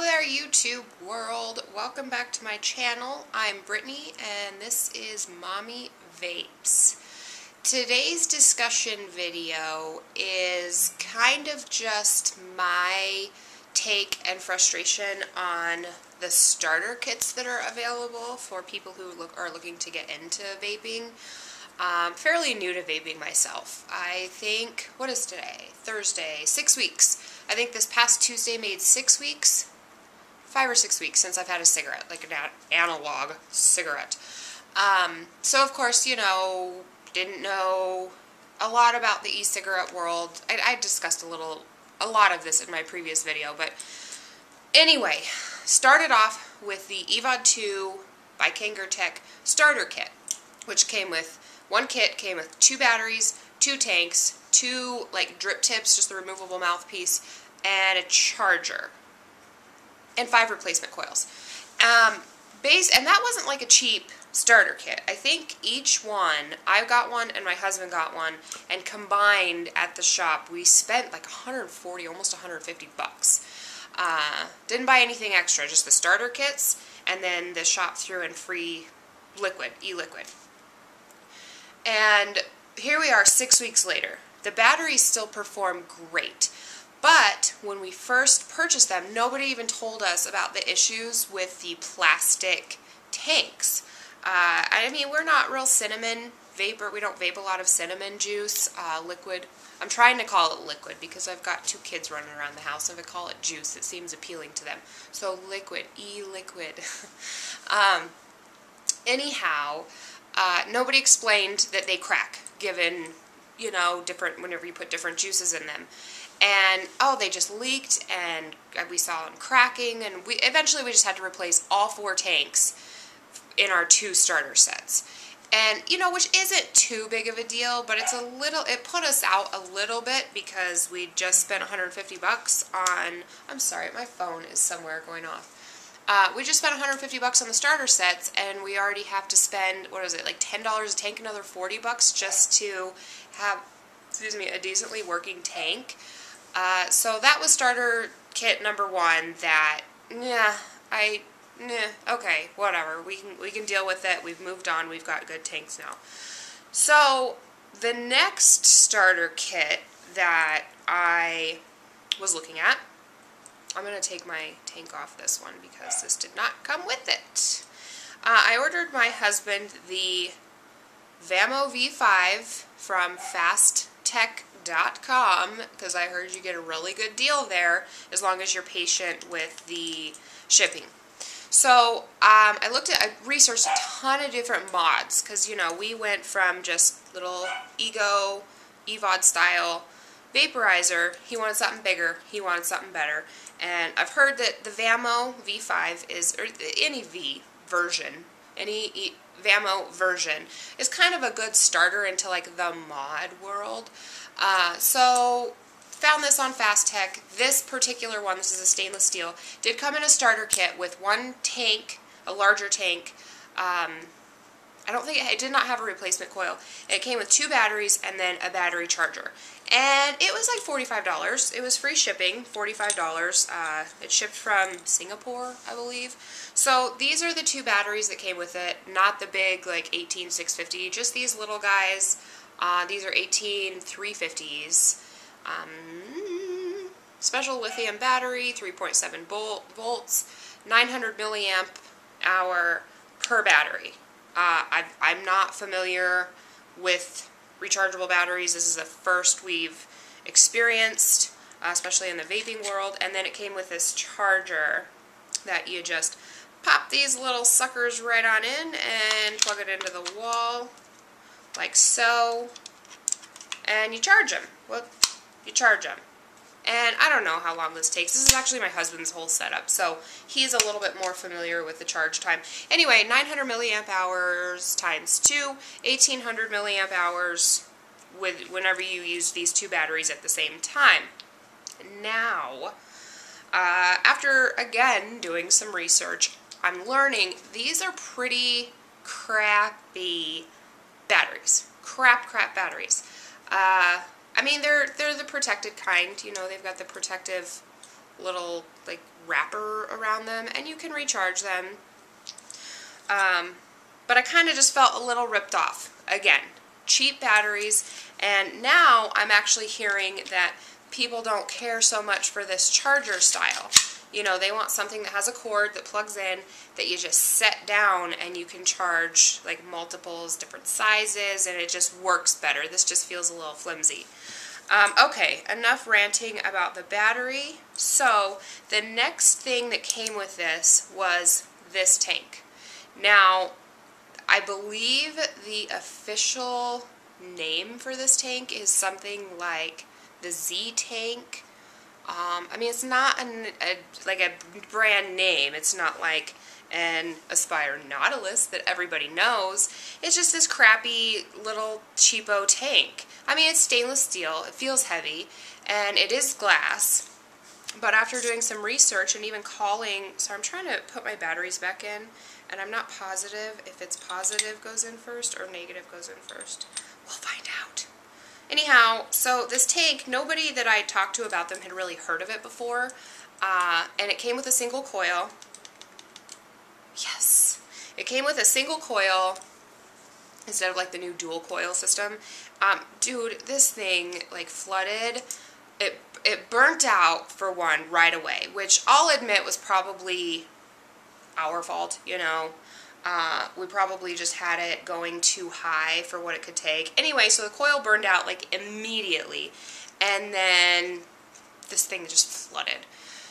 Hello there, YouTube world. Welcome back to my channel. I'm Brittany and this is Mommy Vapes. Today's discussion video is kind of just my take and frustration on the starter kits that are available for people who are looking to get into vaping. Fairly new to vaping myself. I think, what is today? Thursday, 6 weeks. I think this past Tuesday made 6 weeks, 5 or 6 weeks since I've had a cigarette, like an analog cigarette. So of course, you know, didn't know a lot about the e-cigarette world. I discussed a lot of this in my previous video, but anyway, started off with the EVOD 2 by Kangertech starter kit, which came with one kit, came with 2 batteries, 2 tanks, 2 like drip tips, just the removable mouthpiece, and a charger, and 5 replacement coils. And that wasn't like a cheap starter kit. I think each one, I got one and my husband got one, and combined at the shop we spent like 140, almost 150 bucks. Didn't buy anything extra, just the starter kits, and then the shop threw in free liquid, e-liquid. And here we are 6 weeks later. The batteries still perform great, but when we first purchased them, nobody even told us about the issues with the plastic tanks. I mean, we're not real cinnamon vapor. We don't vape a lot of cinnamon juice, liquid. I'm trying to call it liquid because I've got 2 kids running around the house. If I call it juice, it seems appealing to them. So liquid, e-liquid. Anyhow, nobody explained that they crack, given, you know, whenever you put different juices in them. And, oh, they just leaked, and we saw them cracking, and eventually we just had to replace all 4 tanks in our 2 starter sets. And, you know, which isn't too big of a deal, but it put us out a little bit because we just spent 150 bucks on, I'm sorry, my phone is somewhere going off. We just spent 150 bucks on the starter sets, and we already have to spend, what is it, like $10 a tank, another 40 bucks just to have, a decently working tank. So that was starter kit number 1 that, okay, whatever. We can deal with it. We've moved on. We've got good tanks now. So the next starter kit that I was looking at, I'm going to take my tank off this one because this did not come with it. I ordered my husband the Vamo V5 from fasttech.com because I heard you get a really good deal there as long as you're patient with the shipping. So I researched a ton of different mods because, you know, we went from just little Ego, EVOD style vaporizer. He wanted something bigger. He wanted something better. And I've heard that the Vamo V5 is, or any V version, any Vamo version is kind of a good starter into like the mod world. So found this on FastTech. This particular one, this is a stainless steel, did come in a starter kit with 1 tank, a larger tank. I don't think it did not have a replacement coil. It came with 2 batteries and then a battery charger. And it was like $45. It was free shipping, $45. It shipped from Singapore, I believe. So these are the 2 batteries that came with it, not the big like 18650, just these little guys. These are 18350s. Special lithium battery, 3.7 volts, 900 milliamp hour per battery. I'm not familiar with rechargeable batteries. This is the first we've experienced, especially in the vaping world. And then it came with this charger that you just pop these little suckers right on in and plug it into the wall, like so, and you charge them. You charge them. And I don't know how long this takes. This is actually my husband's whole setup, so he's a little bit more familiar with the charge time. Anyway, 900 milliamp hours times 2, 1800 milliamp hours whenever you use these 2 batteries at the same time. Now, after, again, doing some research, I'm learning these are pretty crappy batteries. Crap batteries. I mean, they're the protected kind, you know, they've got the protective little like wrapper around them, and you can recharge them. But I kind of just felt a little ripped off. Again, cheap batteries, and now I'm actually hearing that people don't care so much for this charger style. You know, they want something that has a cord that plugs in, that you just set down and you can charge like multiples, different sizes, and it just works better. This just feels a little flimsy. Okay, enough ranting about the battery. So the next thing that came with this was this tank. Now, I believe the official name for this tank is something like the Z tank. I mean, it's not like a brand name. It's not like an Aspire Nautilus that everybody knows. It's just this crappy little cheapo tank. I mean, it's stainless steel. It feels heavy, and it is glass. But after doing some research and even calling, so I'm trying to put my batteries back in, and I'm not positive if it's positive goes in first or negative goes in first. We'll find out. Anyhow, so this tank, nobody that I talked to about them had really heard of it before, and it came with a single coil. Yes, it came with a single coil instead of like the new dual coil system. Dude, this thing like flooded. It burnt out for one right away, which I'll admit was probably our fault, you know. We probably just had it going too high for what it could take. Anyway, so the coil burned out like immediately, and then this thing just flooded.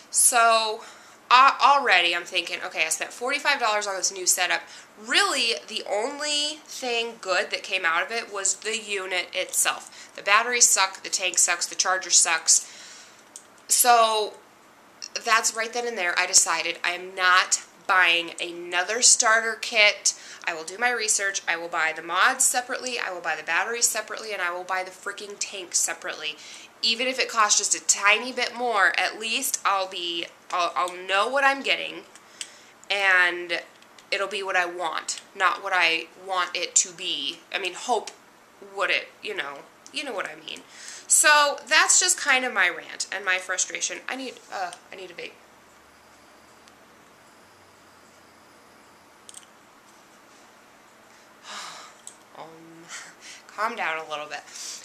So already I'm thinking, okay, I spent $45 on this new setup. Really, the only thing good that came out of it was the unit itself. The batteries suck, the tank sucks, the charger sucks. So that's right then and there I decided I am not buying another starter kit. I will do my research. I will buy the mods separately. I will buy the batteries separately, and I will buy the freaking tank separately. Even if it costs just a tiny bit more, at least I'll know what I'm getting, and it'll be what I want, not what I want it to be. I mean, hope what it, you know what I mean. So that's just kind of my rant and my frustration. I need a vape. Calm down a little bit.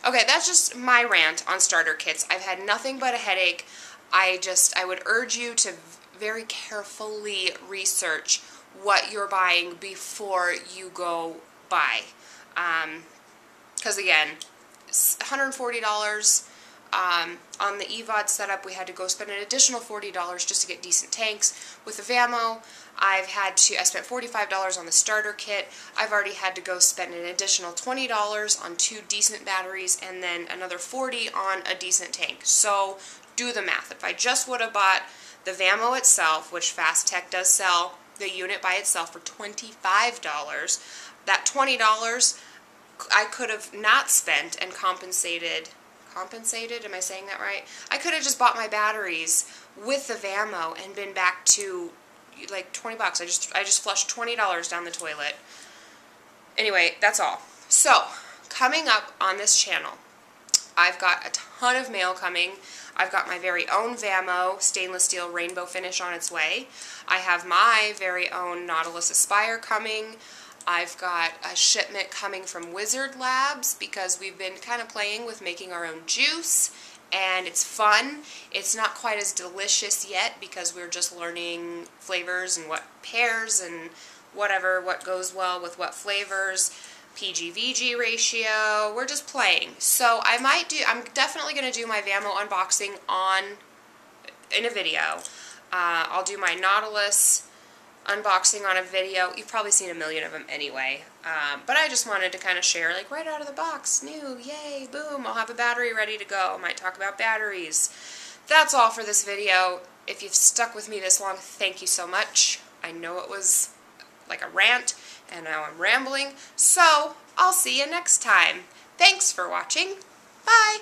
Okay, that's just my rant on starter kits. I've had nothing but a headache. I would urge you to very carefully research what you're buying before you go buy. Because again, $140 on the EVOD setup. We had to go spend an additional $40 just to get decent tanks. With the Vamo, I spent $45 on the starter kit. I've already had to go spend an additional $20 on 2 decent batteries, and then another $40 on a decent tank. So do the math. If I just would have bought the Vamo itself, which Fast Tech does sell the unit by itself for $25, that $20 I could have not spent and compensated, am I saying that right? I could have just bought my batteries with the Vamo and been back to like 20 bucks. I just flushed $20 down the toilet. Anyway, that's all. So, coming up on this channel, I've got a ton of mail coming. I've got my very own Vamo stainless steel rainbow finish on its way. I have my very own Nautilus Aspire coming. I've got a shipment coming from Wizard Labs because we've been kind of playing with making our own juice, and it's fun. It's not quite as delicious yet because we're just learning flavors and what pairs and whatever, what goes well with what flavors, PG-VG ratio. We're just playing. So I'm definitely going to do my Vamo unboxing in a video. I'll do my Nautilus unboxing on a video. You've probably seen a million of them anyway. But I just wanted to kind of share, like, right out of the box, new, yay, boom, I'll have a battery ready to go. I might talk about batteries. That's all for this video. If you've stuck with me this long, thank you so much. I know it was like a rant, and now I'm rambling. So, I'll see you next time. Thanks for watching. Bye!